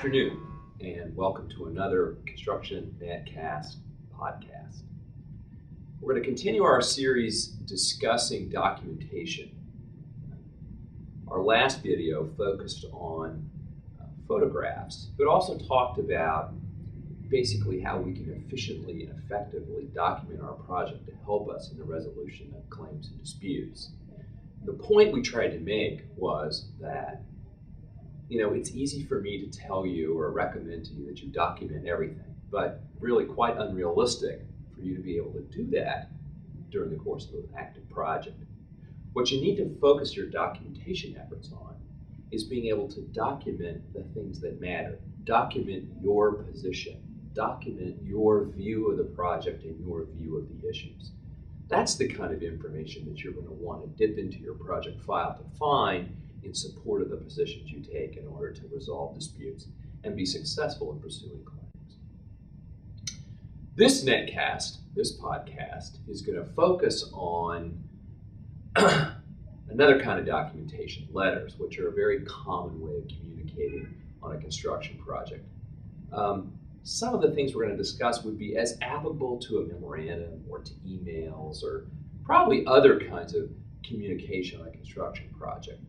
afternoon, and welcome to another Construction Netcast podcast. We're going to continue our series discussing documentation. Our last video focused on photographs, but also talked about basically how we can efficiently and effectively document our project to help us in the resolution of claims and disputes. The point we tried to make was that it's easy for me to tell you or recommend to you that you document everything, but really quite unrealistic for you to be able to do that during the course of an active project. What you need to focus your documentation efforts on is being able to document the things that matter. Document your position. Document your view of the project and your view of the issues. That's the kind of information that you're going to want to dip into your project file to find in support of the positions you take in order to resolve disputes and be successful in pursuing claims. This netcast, this podcast, is going to focus on another kind of documentation, letters, which are a very common way of communicating on a construction project. Some of the things we're going to discuss would be as applicable to a memorandum or to emails or probably other kinds of communication on a construction project.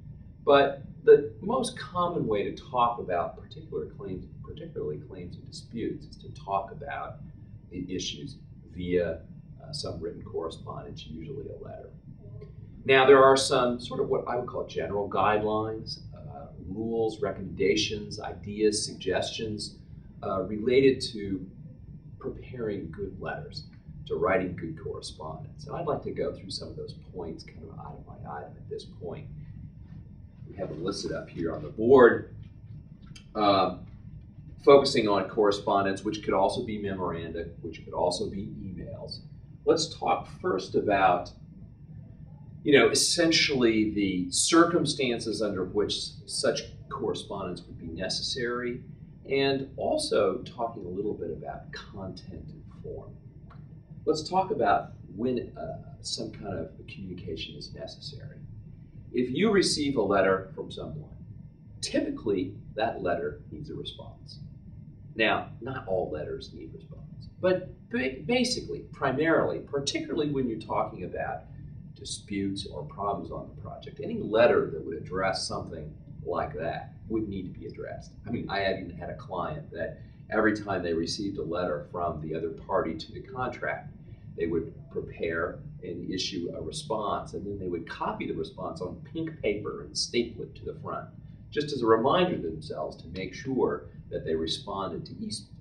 But the most common way to talk about particularly claims and disputes, is to talk about the issues via some written correspondence, usually a letter. Now, there are some sort of what I would call general guidelines, rules, recommendations, ideas, suggestions related to preparing good letters, to writing good correspondence. And I'd like to go through some of those points kind of item by item at this point. We have them listed up here on the board, focusing on correspondence, which could also be memoranda, which could also be emails. Let's talk first about, essentially the circumstances under which such correspondence would be necessary, and also talking a little bit about content and form. Let's talk about when some kind of communication is necessary. If you receive a letter from someone, typically that letter needs a response. Now, not all letters need response, but basically, primarily, particularly when you're talking about disputes or problems on the project, any letter that would address something like that would need to be addressed. I mean, I even had a client that every time they received a letter from the other party to the contract, they would prepare and issue a response, and then they would copy the response on pink paper and staple it to the front, just as a reminder to themselves to make sure that they responded to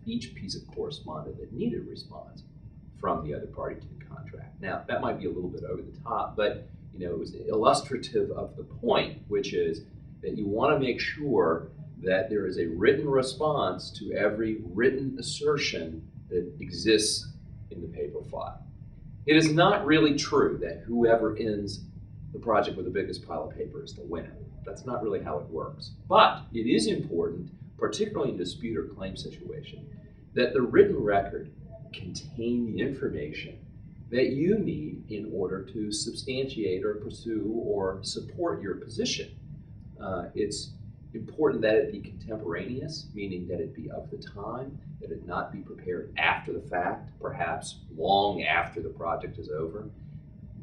each piece of correspondence that needed a response from the other party to the contract. Now, that might be a little bit over the top, but it was illustrative of the point, which is that you want to make sure that there is a written response to every written assertion that exists in the paper file. It is not really true that whoever ends the project with the biggest pile of paper is the winner. That's not really how it works. But it is important, particularly in dispute or claim situation, that the written record contain the information that you need in order to substantiate or pursue or support your position. It's important that it be contemporaneous, meaning that it be of the time, that it not be prepared after the fact, perhaps long after the project is over.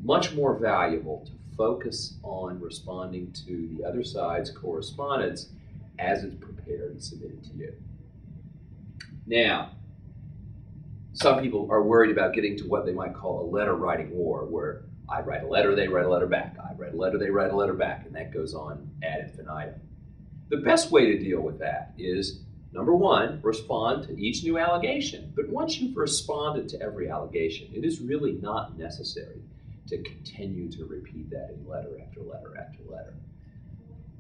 Much more valuable to focus on responding to the other side's correspondence as it's prepared and submitted to you. Now, some people are worried about getting to what they might call a letter writing war, where I write a letter, they write a letter back. I write a letter, they write a letter back, and that goes on ad infinitum. The best way to deal with that is, number one, respond to each new allegation. But once you've responded to every allegation, it is really not necessary to continue to repeat that in letter after letter after letter.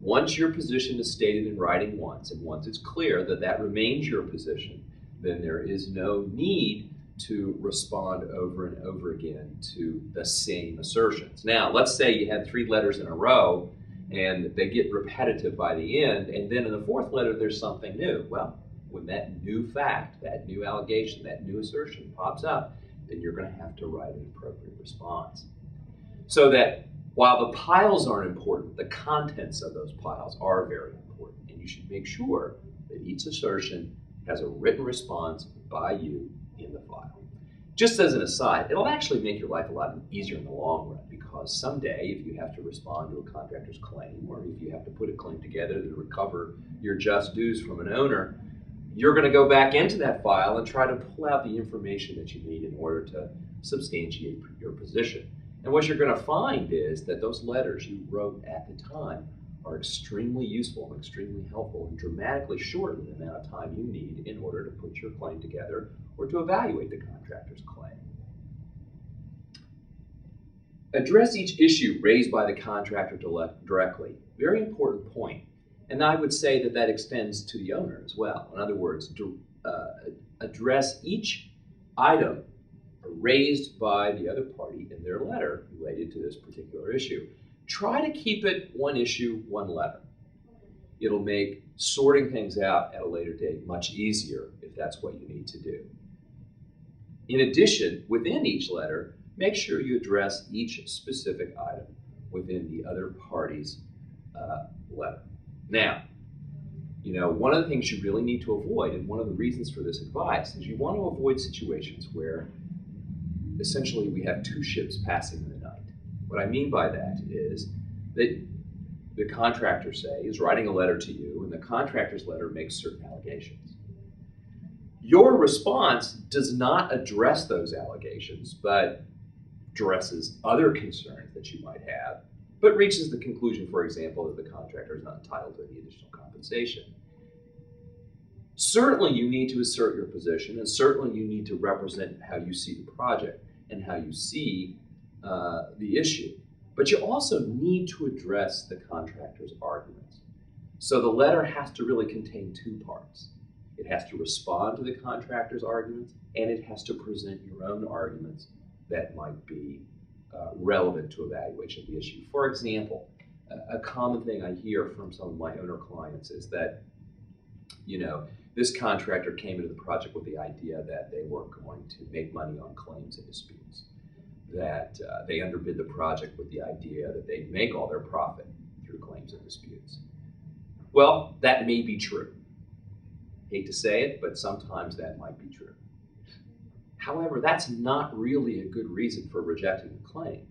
Once your position is stated in writing once, and once it's clear that that remains your position, then there is no need to respond over and over again to the same assertions. Now, let's say you had 3 letters in a row, and they get repetitive by the end, and then in the 4th letter there's something new. Well, when that new fact, that new allegation, that new assertion pops up, then you're going to have to write an appropriate response. So that while the piles aren't important, the contents of those piles are very important, and you should make sure that each assertion has a written response by you in the file. Just as an aside, it'll actually make your life a lot easier in the long run, because someday if you have to respond to a contractor's claim, or if you have to put a claim together to recover your just dues from an owner, you're going to go back into that file and try to pull out the information that you need in order to substantiate your position. And what you're going to find is that those letters you wrote at the time are extremely useful and extremely helpful, and dramatically shorten the amount of time you need in order to put your claim together or to evaluate the contractor's claim. Address each issue raised by the contractor directly. Very important point. And I would say that that extends to the owner as well. In other words, address each item raised by the other party in their letter related to this particular issue. Try to keep it one issue, one letter. It'll make sorting things out at a later date much easier if that's what you need to do. In addition, within each letter, make sure you address each specific item within the other party's letter. Now, one of the things you really need to avoid, and one of the reasons for this advice, is you want to avoid situations where essentially we have two ships passing in the night. What I mean by that is that the contractor, say, is writing a letter to you, and the contractor's letter makes certain allegations. Your response does not address those allegations, but addresses other concerns that you might have, but reaches the conclusion, for example, that the contractor is not entitled to any additional compensation. Certainly you need to assert your position, and certainly you need to represent how you see the project and how you see the issue. But you also need to address the contractor's arguments. So the letter has to really contain two parts. It has to respond to the contractor's arguments, and it has to present your own arguments that might be relevant to evaluation of the issue. For example, a common thing I hear from some of my owner clients is that, this contractor came into the project with the idea that they weren't going to make money on claims and disputes, that they underbid the project with the idea that they'd make all their profit through claims and disputes. Well, that may be true. Hate to say it, but sometimes that might be true. However, that's not really a good reason for rejecting a claim.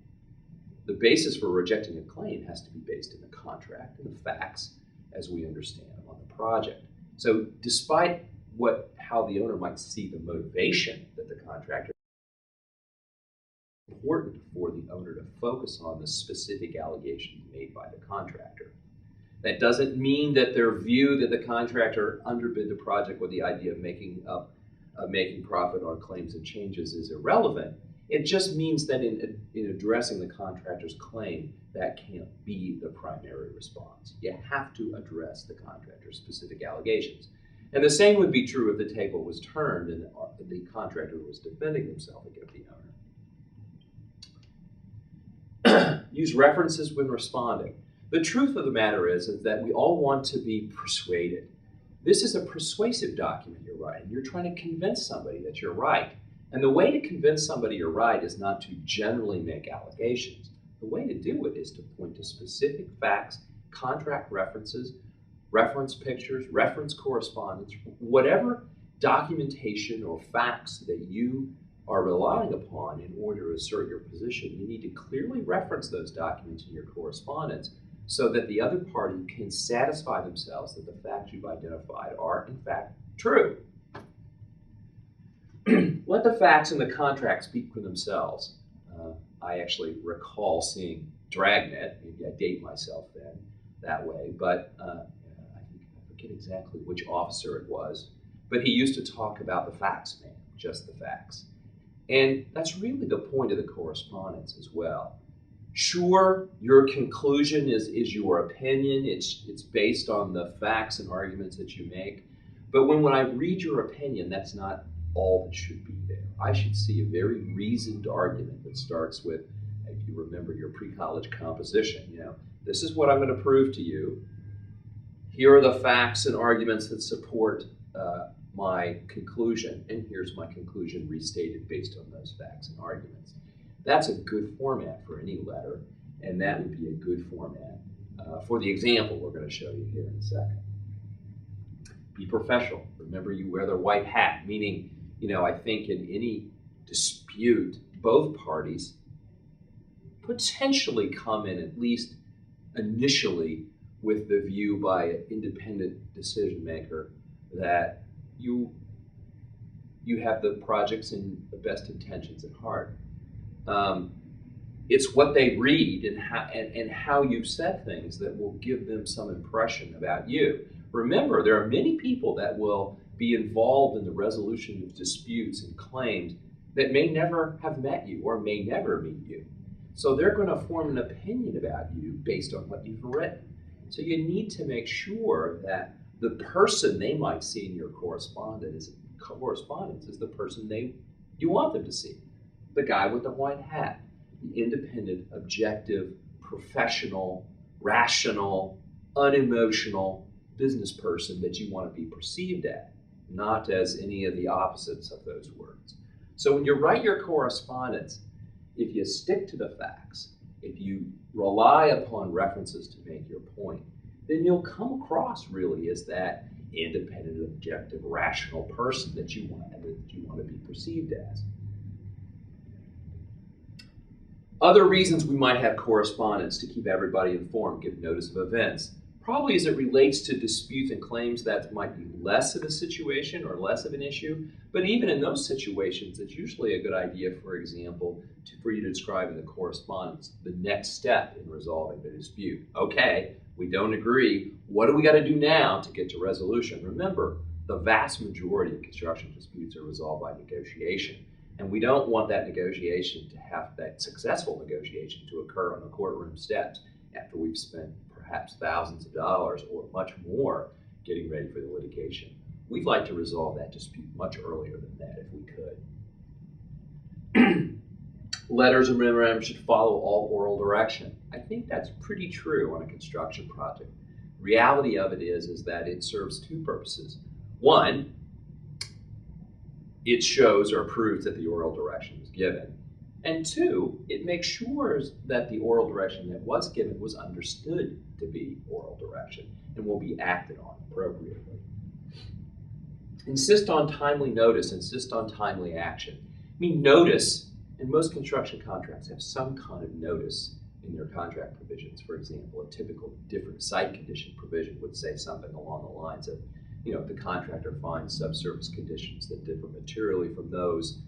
The basis for rejecting a claim has to be based in the contract and the facts as we understand them on the project. So despite how the owner might see the motivation that the contractor, it's important for the owner to focus on the specific allegations made by the contractor. That doesn't mean that their view that the contractor underbid the project with the idea of making profit on claims and changes is irrelevant. It just means that in addressing the contractor's claim, that can't be the primary response. You have to address the contractor's specific allegations. And the same would be true if the table was turned and the contractor was defending himself against the owner. Use references when responding. The truth of the matter is that we all want to be persuaded. This is a persuasive document you're writing. You're trying to convince somebody that you're right. And the way to convince somebody you're right is not to generally make allegations. The way to do it is to point to specific facts, contract references, reference pictures, reference correspondence, whatever documentation or facts that you are relying upon in order to assert your position. You need to clearly reference those documents in your correspondence so that the other party can satisfy themselves that the facts you've identified are in fact true. Let the facts in the contract speak for themselves. I actually recall seeing Dragnet, maybe I date myself then that way, but I forget exactly which officer it was, but he used to talk about the facts, man, just the facts. And that's really the point of the correspondence as well. Sure, your conclusion is your opinion. It's based on the facts and arguments that you make. But when I read your opinion, that's not all that should be there. I should see a very reasoned argument that starts with, if you remember your pre-college composition, this is what I'm going to prove to you. Here are the facts and arguments that support my conclusion, and here's my conclusion restated based on those facts and arguments. That's a good format for any letter, and that would be a good format for the example we're going to show you here in a second. Be professional. Remember, you wear the white hat, meaning, I think in any dispute, both parties potentially come in, at least initially, with the view by an independent decision maker that you have the projects in the best intentions at heart. It's what they read and how you've said things that will give them some impression about you. Remember, there are many people that will be involved in the resolution of disputes and claims that may never have met you or may never meet you. So they're going to form an opinion about you based on what you've written. So you need to make sure that the person they might see in your correspondence is the person you want them to see. The guy with the white hat, the independent, objective, professional, rational, unemotional business person that you want to be perceived as, not as any of the opposites of those words. So when you write your correspondence, if you stick to the facts, if you rely upon references to make your point, then you'll come across really as that independent, objective, rational person that you want to be perceived as. Other reasons we might have correspondence to keep everybody informed, give notice of events. Probably as it relates to disputes and claims, that might be less of a situation or less of an issue. But even in those situations, it's usually a good idea, for example, for you to describe in the correspondence the next step in resolving the dispute. Okay, we don't agree. What do we got to do now to get to resolution? Remember, the vast majority of construction disputes are resolved by negotiation. And we don't want that successful negotiation to occur on the courtroom steps after we've spent perhaps thousands of dollars or much more getting ready for the litigation. We'd like to resolve that dispute much earlier than that if we could. Letters and memorandums should follow all oral direction. I think that's pretty true on a construction project. The reality of it is that it serves two purposes. One, it shows or proves that the oral direction was given. And two, it makes sure that the oral direction that was given was understood to be oral direction and will be acted on appropriately. Insist on timely notice, insist on timely action. Notice, and most construction contracts have some kind of notice in their contract provisions. For example, a typical different site condition provision would say something along the lines of, if the contractor finds subsurface conditions that differ materially from those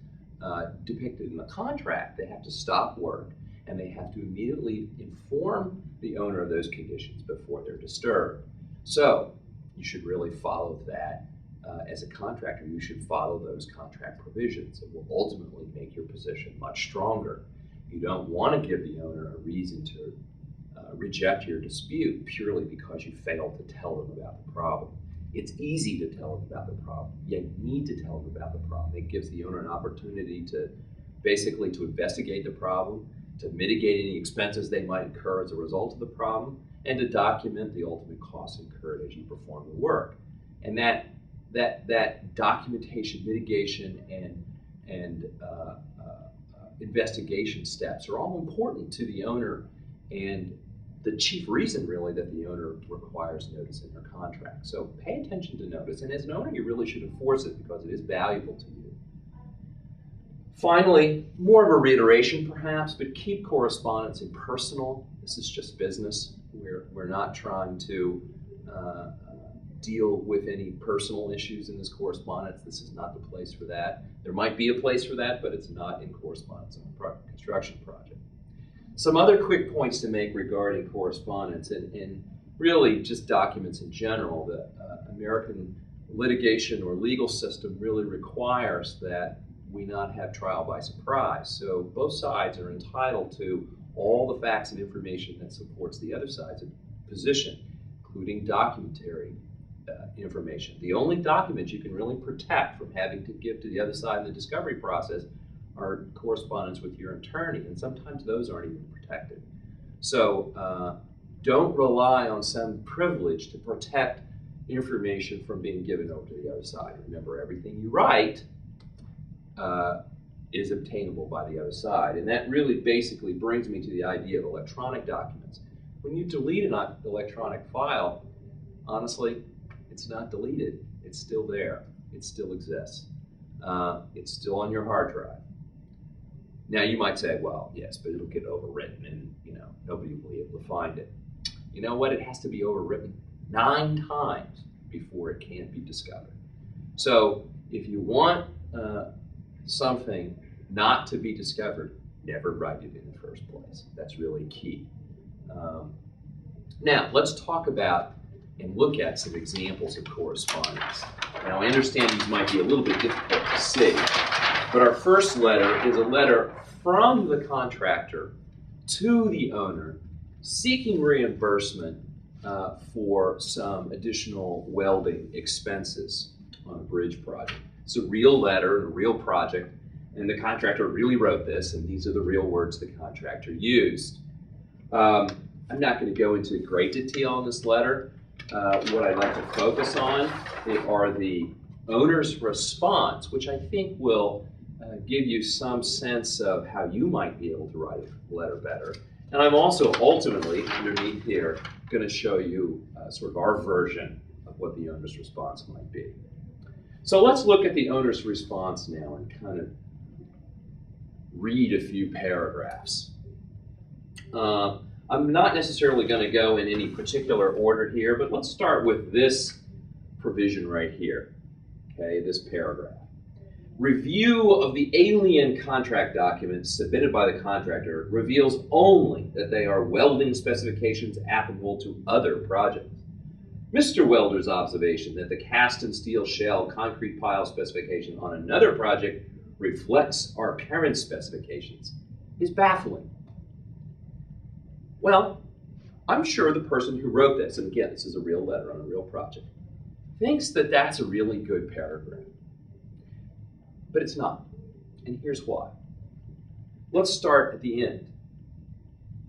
depicted in the contract, they have to stop work and they have to immediately inform the owner of those conditions before they're disturbed. So you should really follow that. As a contractor, you should follow those contract provisions. It will ultimately make your position much stronger. You don't want to give the owner a reason to reject your dispute purely because you failed to tell them about the problem. It's easy to tell them about the problem. You need to tell them about the problem. It gives the owner an opportunity to investigate the problem, to mitigate any expenses they might incur as a result of the problem, and to document the ultimate costs incurred as you perform the work. And that documentation, mitigation, and investigation steps are all important to the owner, and the chief reason really that the owner requires notice in their contract. So pay attention to notice, and as an owner you really should enforce it because it is valuable to you. Finally, more of a reiteration perhaps, but keep correspondence impersonal. This is just business. We're not trying to deal with any personal issues in this correspondence. This is not the place for that. There might be a place for that, but it's not in correspondence on a construction project. Some other quick points to make regarding correspondence and really just documents in general. The American litigation or legal system really requires that we not have trial by surprise. So both sides are entitled to all the facts and information that supports the other side's position, including documentary information. The only documents you can really protect from having to give to the other side in the discovery process are correspondence with your attorney, and sometimes those aren't even protected. So don't rely on some privilege to protect information from being given over to the other side. Remember, everything you write is obtainable by the other side, and that really basically brings me to the idea of electronic documents. When you delete an electronic file, honestly, It's not deleted. It's still there. It still exists. It's still on your hard drive. Now you might say, well, yes, but it'll get overwritten and nobody will be able to find it. You know what? It has to be overwritten 9 times before it can be discovered. So if you want something not to be discovered, never write it in the first place. That's really key. Now let's talk about and look at some examples of correspondence. Now I understand these might be a little bit difficult to see, but our first letter is a letter from the contractor to the owner seeking reimbursement for some additional welding expenses on a bridge project. It's a real letter and a real project, and the contractor really wrote this, and these are the real words the contractor used. I'm not going to go into great detail on this letter. What I'd like to focus on are the owner's response, which I think will give you some sense of how you might be able to write a letter better. And I'm also ultimately, underneath here, going to show you sort of our version of what the owner's response might be. So let's look at the owner's response now and kind of read a few paragraphs. I'm not necessarily going to go in any particular order here, but let's start with this provision right here, okay, this paragraph. Review of the alien contract documents submitted by the contractor reveals only that they are welding specifications applicable to other projects. Mr. Welder's observation that the cast and steel shell concrete pile specification on another project reflects our parent specifications is baffling. Well, I'm sure the person who wrote this, and again, this is a real letter on a real project, thinks that that's a really good paragraph. But it's not, and here's why. Let's start at the end.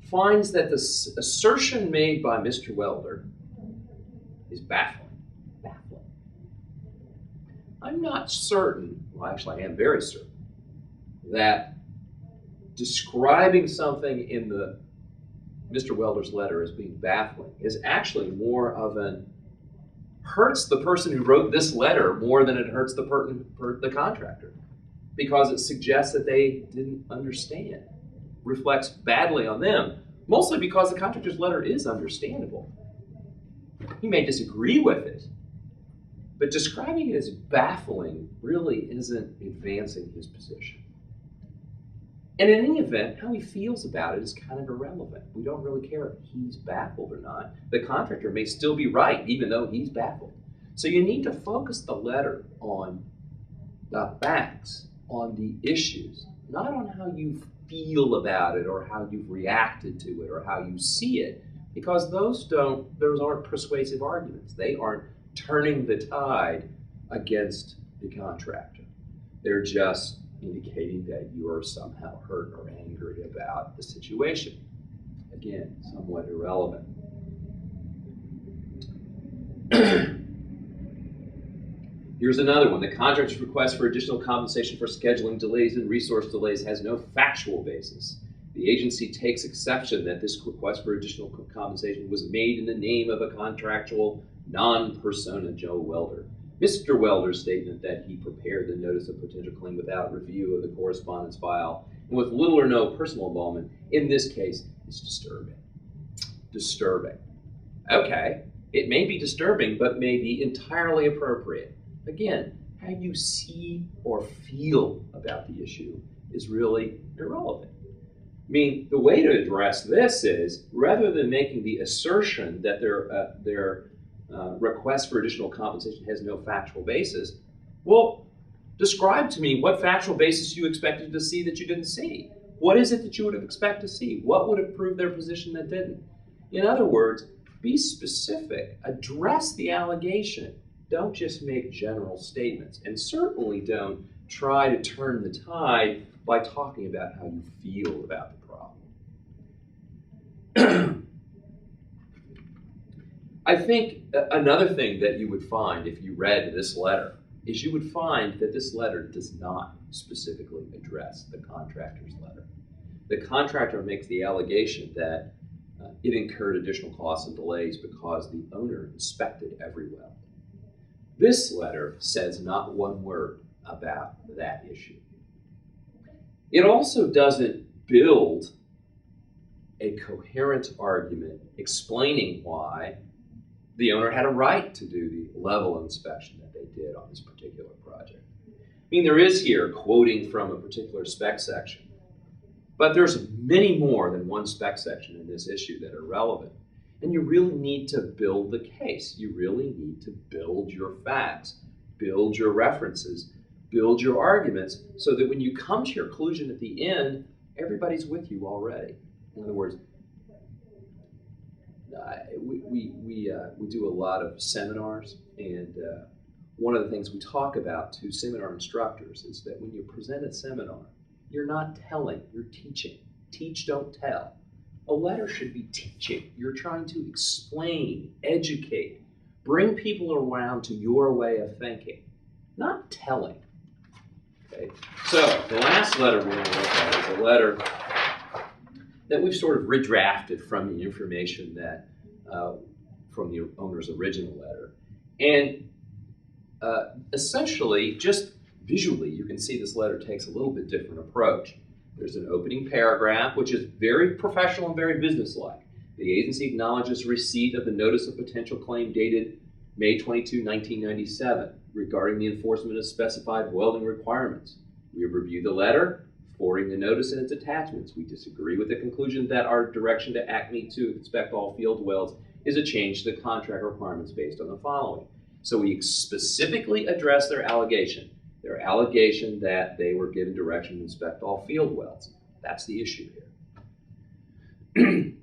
Finds that the assertion made by Mr. Welder is baffling. Baffling. I'm not certain, well actually I am very certain, that describing something in the Mr. Welder's letter as being baffling is actually more of an hurts the person who wrote this letter more than it hurts the contractor, because it suggests that they didn't understand. Reflects badly on them, mostly because the contractor's letter is understandable. He may disagree with it, but describing it as baffling really isn't advancing his position. And in any event, how he feels about it is kind of irrelevant. We don't really care if he's baffled or not. The contractor may still be right, even though he's baffled. So you need to focus the letter on the facts, on the issues, not on how you feel about it or how you've reacted to it or how you see it, because those aren't persuasive arguments. They aren't turning the tide against the contractor. They're just indicating that you are somehow hurt or angry about the situation. Again, somewhat irrelevant. Here's another one. The contractor's request for additional compensation for scheduling delays and resource delays has no factual basis. The agency takes exception that this request for additional compensation was made in the name of a contractual non-persona Joe Welder. Mr. Welder's statement that he prepared the notice of potential claim without review of the correspondence file and with little or no personal involvement in this case is disturbing. Disturbing. Okay, it may be disturbing, but may be entirely appropriate. Again, how you see or feel about the issue is really irrelevant. I mean, the way to address this is, rather than making the assertion that their request for additional compensation has no factual basis, well, describe to me what factual basis you expected to see that you didn't see. What is it that you would have expected to see? What would have proved their position that didn't? In other words, be specific. Address the allegation. Don't just make general statements. And certainly don't try to turn the tide by talking about how you feel about the problem. I think another thing that you would find if you read this letter is you would find that this letter does not specifically address the contractor's letter. The contractor makes the allegation that it incurred additional costs and delays because the owner inspected every well. This letter says not one word about that issue. It also doesn't build a coherent argument explaining why the owner had a right to do the level of inspection that they did on this particular project. I mean, there is here quoting from a particular spec section, but there's many more than one spec section in this issue that are relevant. And you really need to build the case. You really need to build your facts, build your references, build your arguments, so that when you come to your conclusion at the end, everybody's with you already. In other words, we do a lot of seminars, and one of the things we talk about to seminar instructors is that when you present a seminar, you're not telling, you're teaching. Teach, don't tell. A letter should be teaching. You're trying to explain, educate, bring people around to your way of thinking, not telling. Okay? So the last letter we're going to look at is a letter that we've sort of redrafted from the information that from the owner's original letter. And essentially, just visually, you can see this letter takes a little bit different approach. There's an opening paragraph, which is very professional and very businesslike. The agency acknowledges receipt of the notice of potential claim dated May 22, 1997, regarding the enforcement of specified welding requirements. We have reviewed the letter, forwarding the notice and its attachments. We disagree with the conclusion that our direction to Acme to inspect all field welds is a change to the contract requirements based on the following. So we specifically address their allegation that they were given direction to inspect all field welds. That's the issue here.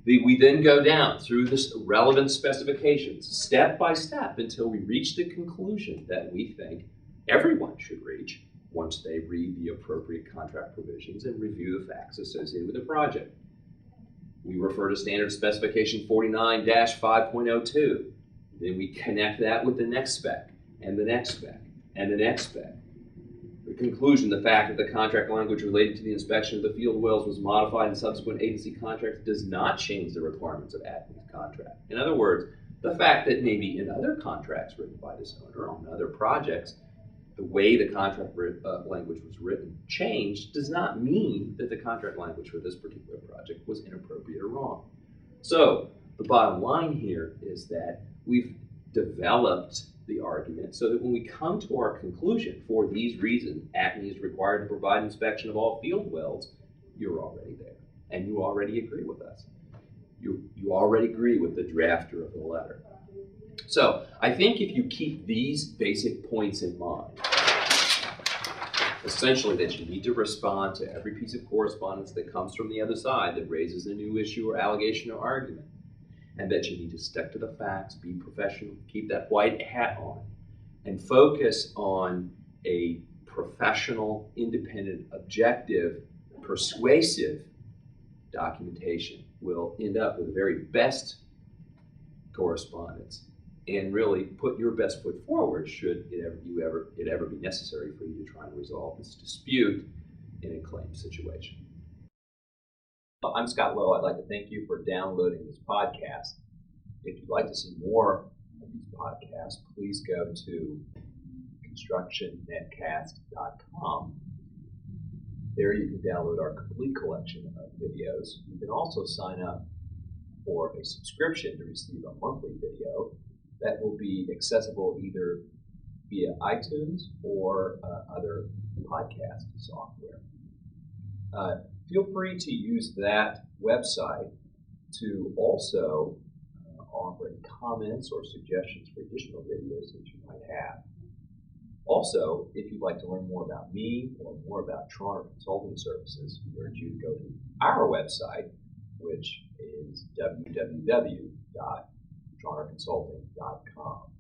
We then go down through this relevant specifications, step by step, until we reach the conclusion that we think everyone should reach once they read the appropriate contract provisions and review the facts associated with the project. We refer to standard specification 49-5.02. Then we connect that with the next spec, and the next spec, and the next spec. The conclusion, the fact that the contract language related to the inspection of the field wells was modified in subsequent agency contracts does not change the requirements of Acme's contract. In other words, the fact that maybe in other contracts written by this owner on other projects, the way the contract language was written changed does not mean that the contract language for this particular project was inappropriate or wrong. So the bottom line here is that we've developed the argument so that when we come to our conclusion, for these reasons, Acme is required to provide inspection of all field welds, you're already there, and you already agree with us. You already agree with the drafter of the letter. So I think if you keep these basic points in mind, essentially that you need to respond to every piece of correspondence that comes from the other side that raises a new issue or allegation or argument, and that you need to stick to the facts, be professional, keep that white hat on, and focus on a professional, independent, objective, persuasive documentation will end up with the very best correspondence, and really put your best foot forward should it ever be necessary for you to try and resolve this dispute in a claim situation. I'm Scott Lowe. I'd like to thank you for downloading this podcast. If you'd like to see more of these podcasts, please go to constructionnetcast.com. There you can download our complete collection of videos. You can also sign up for a subscription to receive a monthly video that will be accessible either via iTunes or other podcast software. Feel free to use that website to also offer any comments or suggestions for additional videos that you might have. Also, if you'd like to learn more about me or more about Trotter Consulting Services, we urge you to go to our website, which is www.trotterconsulting.com.